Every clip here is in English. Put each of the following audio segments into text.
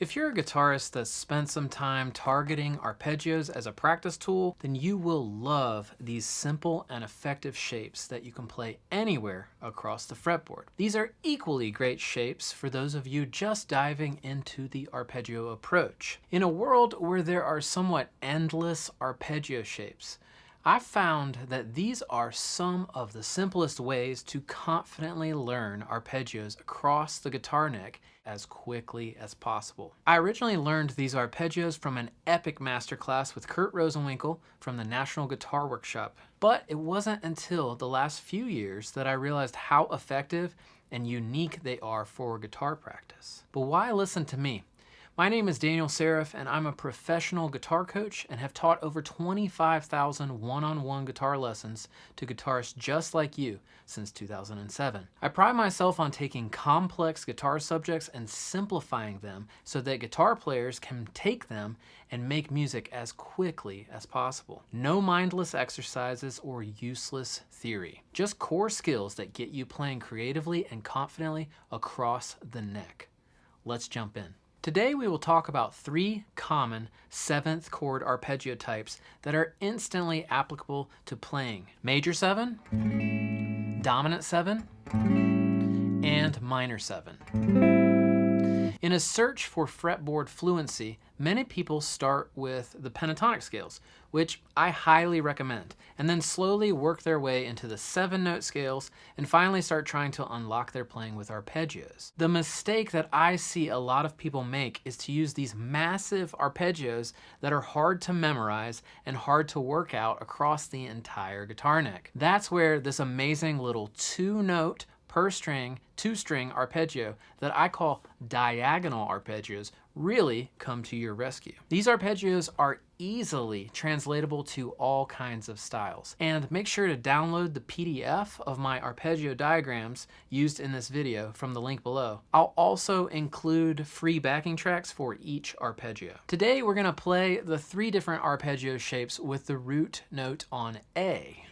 If you're a guitarist that's spent some time targeting arpeggios as a practice tool, then you will love these simple and effective shapes that you can play anywhere across the fretboard. These are equally great shapes for those of you just diving into the arpeggio approach. In a world where there are somewhat endless arpeggio shapes, I've found that these are some of the simplest ways to confidently learn arpeggios across the guitar neck as quickly as possible. I originally learned these arpeggios from an epic masterclass with Kurt Rosenwinkel from the National Guitar Workshop, but it wasn't until the last few years that I realized how effective and unique they are for guitar practice. But why listen to me? My name is Daniel Seraph, and I'm a professional guitar coach and have taught over 25,000 one-on-one guitar lessons to guitarists just like you since 2007. I pride myself on taking complex guitar subjects and simplifying them so that guitar players can take them and make music as quickly as possible. No mindless exercises or useless theory, just core skills that get you playing creatively and confidently across the neck. Let's jump in. Today we will talk about 3 common 7th chord arpeggio types that are instantly applicable to playing major 7, dominant 7, and minor 7. In a search for fretboard fluency, many people start with the pentatonic scales, which I highly recommend, and then slowly work their way into the 7-note scales and finally start trying to unlock their playing with arpeggios. The mistake that I see a lot of people make is to use these massive arpeggios that are hard to memorize and hard to work out across the entire guitar neck. That's where this amazing little 2-note per string, 2-string arpeggio that I call diagonal arpeggios really come to your rescue. These arpeggios are easily translatable to all kinds of styles. And make sure to download the PDF of my arpeggio diagrams used in this video from the link below. I'll also include free backing tracks for each arpeggio. Today we're going to play the 3 different arpeggio shapes with the root note on A.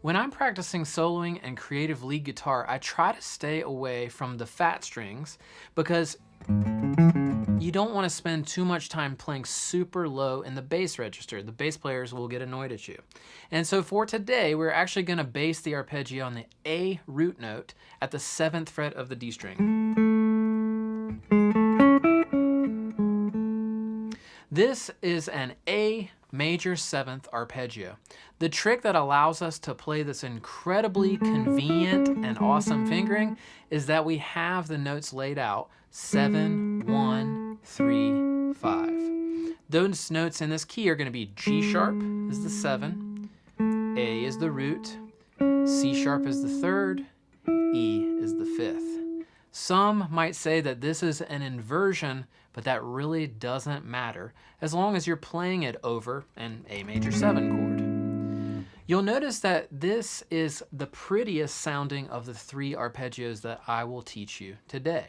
When I'm practicing soloing and creative lead guitar, I try to stay away from the fat strings because you don't want to spend too much time playing super low in the bass register. The bass players will get annoyed at you. And so for today, we're actually going to base the arpeggio on the A root note at the 7th fret of the D string. This is an A major 7th arpeggio. The trick that allows us to play this incredibly convenient and awesome fingering is that we have the notes laid out 7, 1, 3, 5. Those notes in this key are going to be G sharp is the 7, A is the root, C sharp is the 3rd, E is the 5th. Some might say that this is an inversion, but that really doesn't matter as long as you're playing it over an A major 7 chord. You'll notice that this is the prettiest sounding of the 3 arpeggios that I will teach you today.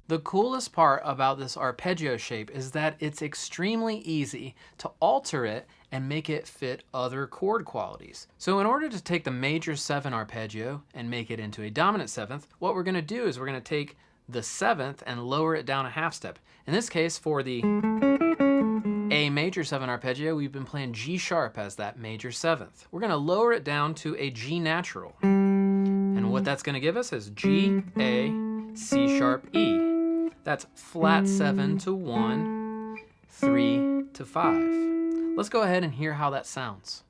The coolest part about this arpeggio shape is that it's extremely easy to alter it and make it fit other chord qualities. So in order to take the major 7 arpeggio and make it into a dominant 7th, what we're going to do is we're going to take the 7th and lower it down a half step. In this case, for the A major 7 arpeggio, we've been playing G sharp as that major 7th. We're going to lower it down to a G natural. And what that's going to give us is G, A, C sharp, E. That's flat 7 to 1, 3 to 5. Let's go ahead and hear how that sounds.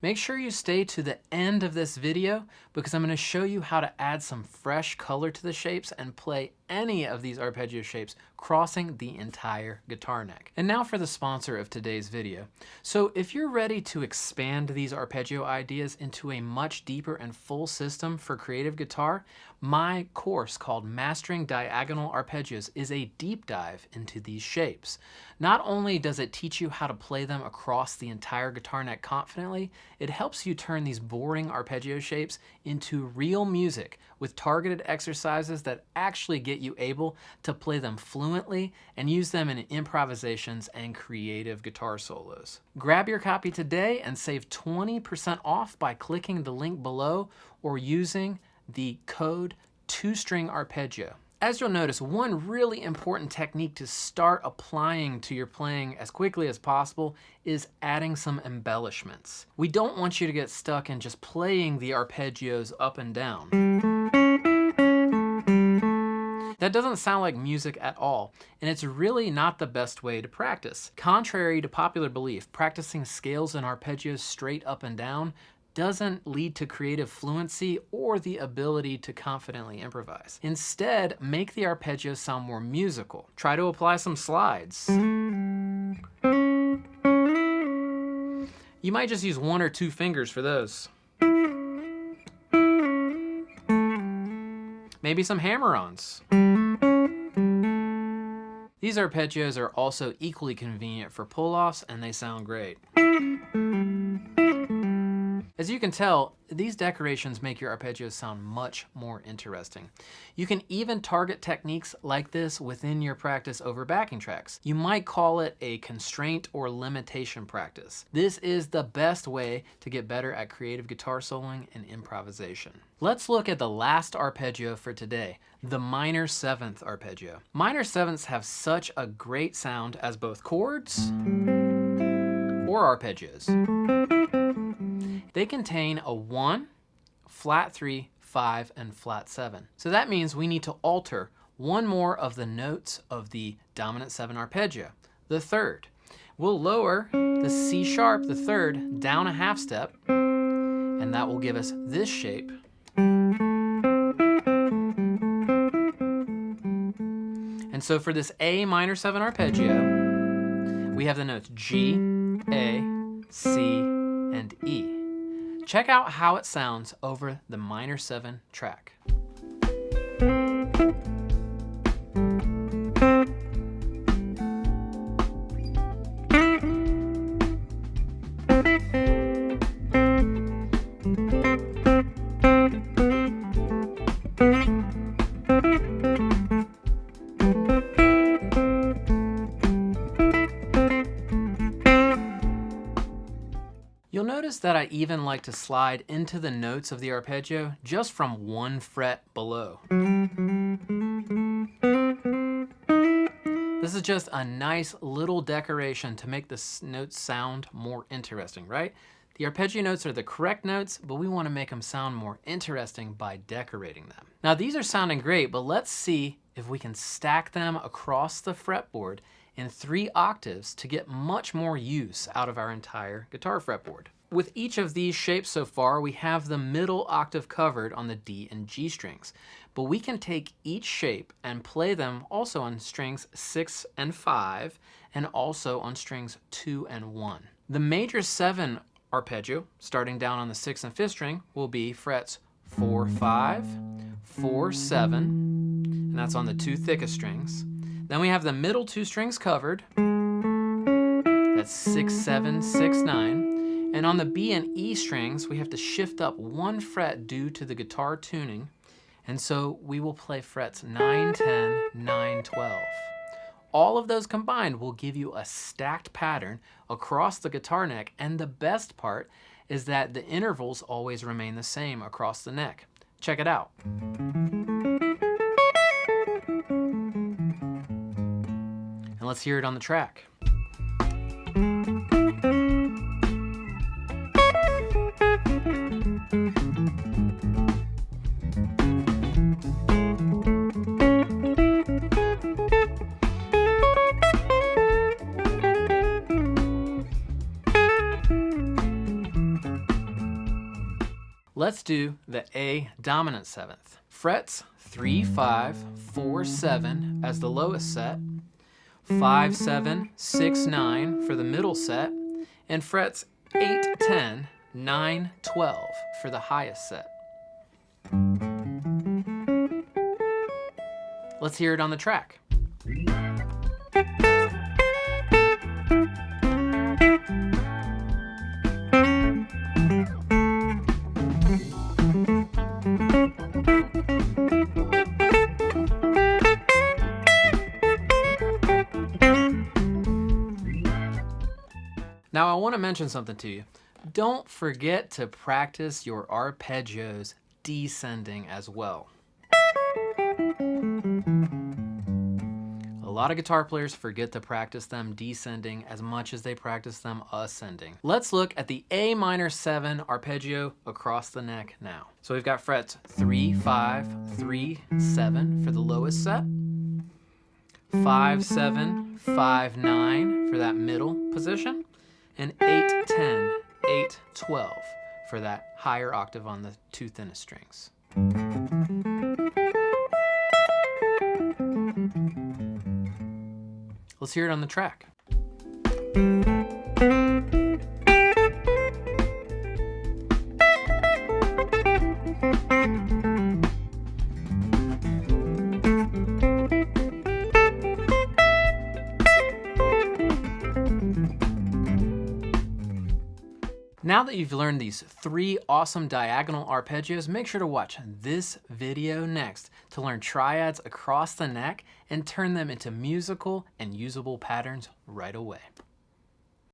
Make sure you stay to the end of this video because I'm going to show you how to add some fresh color to the shapes and play any of these arpeggio shapes crossing the entire guitar neck. And now for the sponsor of today's video. So if you're ready to expand these arpeggio ideas into a much deeper and full system for creative guitar, my course called Mastering Diagonal Arpeggios is a deep dive into these shapes. Not only does it teach you how to play them across the entire guitar neck confidently, it helps you turn these boring arpeggio shapes into real music with targeted exercises that actually get you able to play them fluently and use them in improvisations and creative guitar solos. Grab your copy today and save 20% off by clicking the link below or using the code 2string arpeggio. As you'll notice, one really important technique to start applying to your playing as quickly as possible is adding some embellishments. We don't want you to get stuck in just playing the arpeggios up and down. That doesn't sound like music at all, and it's really not the best way to practice. Contrary to popular belief, practicing scales and arpeggios straight up and down doesn't lead to creative fluency or the ability to confidently improvise. Instead, make the arpeggios sound more musical. Try to apply some slides. You might just use 1 or 2 fingers for those. Maybe some hammer-ons. These arpeggios are also equally convenient for pull-offs, and they sound great. As you can tell, these decorations make your arpeggios sound much more interesting. You can even target techniques like this within your practice over backing tracks. You might call it a constraint or limitation practice. This is the best way to get better at creative guitar soloing and improvisation. Let's look at the last arpeggio for today, the minor 7th arpeggio. Minor 7ths have such a great sound as both chords or arpeggios. They contain a 1, flat 3, 5, and flat 7. So that means we need to alter one more of the notes of the dominant 7 arpeggio, the 3rd. We'll lower the C sharp, the 3rd, down a half step, and that will give us this shape. And so for this A minor 7 arpeggio, we have the notes G, A, C, and E. Check out how it sounds over the minor 7 track. You'll notice that I even like to slide into the notes of the arpeggio just from 1 fret below. This is just a nice little decoration to make the notes sound more interesting, right? The arpeggio notes are the correct notes, but we want to make them sound more interesting by decorating them. Now these are sounding great, but let's see if we can stack them across the fretboard in 3 octaves to get much more use out of our entire guitar fretboard. With each of these shapes so far, we have the middle octave covered on the D and G strings, but we can take each shape and play them also on strings 6 and 5, and also on strings 2 and 1. The major 7 arpeggio, starting down on the 6th and 5th string, will be frets 4, 5, 4, 7, and that's on the 2 thickest strings. Then we have the middle 2 strings covered. That's 6, 7, 6, 9. And on the B and E strings, we have to shift up 1 fret due to the guitar tuning. And so we will play frets 9, 10, 9, 12. All of those combined will give you a stacked pattern across the guitar neck. And the best part is that the intervals always remain the same across the neck. Check it out. And let's hear it on the track. Let's do the A dominant seventh. Frets 3, 5, 4, 7 as the lowest set, 5, 7, 6, 9 for the middle set, and frets 8, 10, 9, 12 for the highest set. Let's hear it on the track. Now I want to mention something to you. Don't forget to practice your arpeggios descending as well. A lot of guitar players forget to practice them descending as much as they practice them ascending. Let's look at the A minor 7 arpeggio across the neck now. So we've got frets 3, 5, 3, 7 for the lowest set, 5, 7, 5, 9 for that middle position, and 8, 10, 8, 12 for that higher octave on the two thinnest strings. Let's hear it on the track. Now that you've learned these 3 awesome diagonal arpeggios, make sure to watch this video next to learn triads across the neck and turn them into musical and usable patterns right away.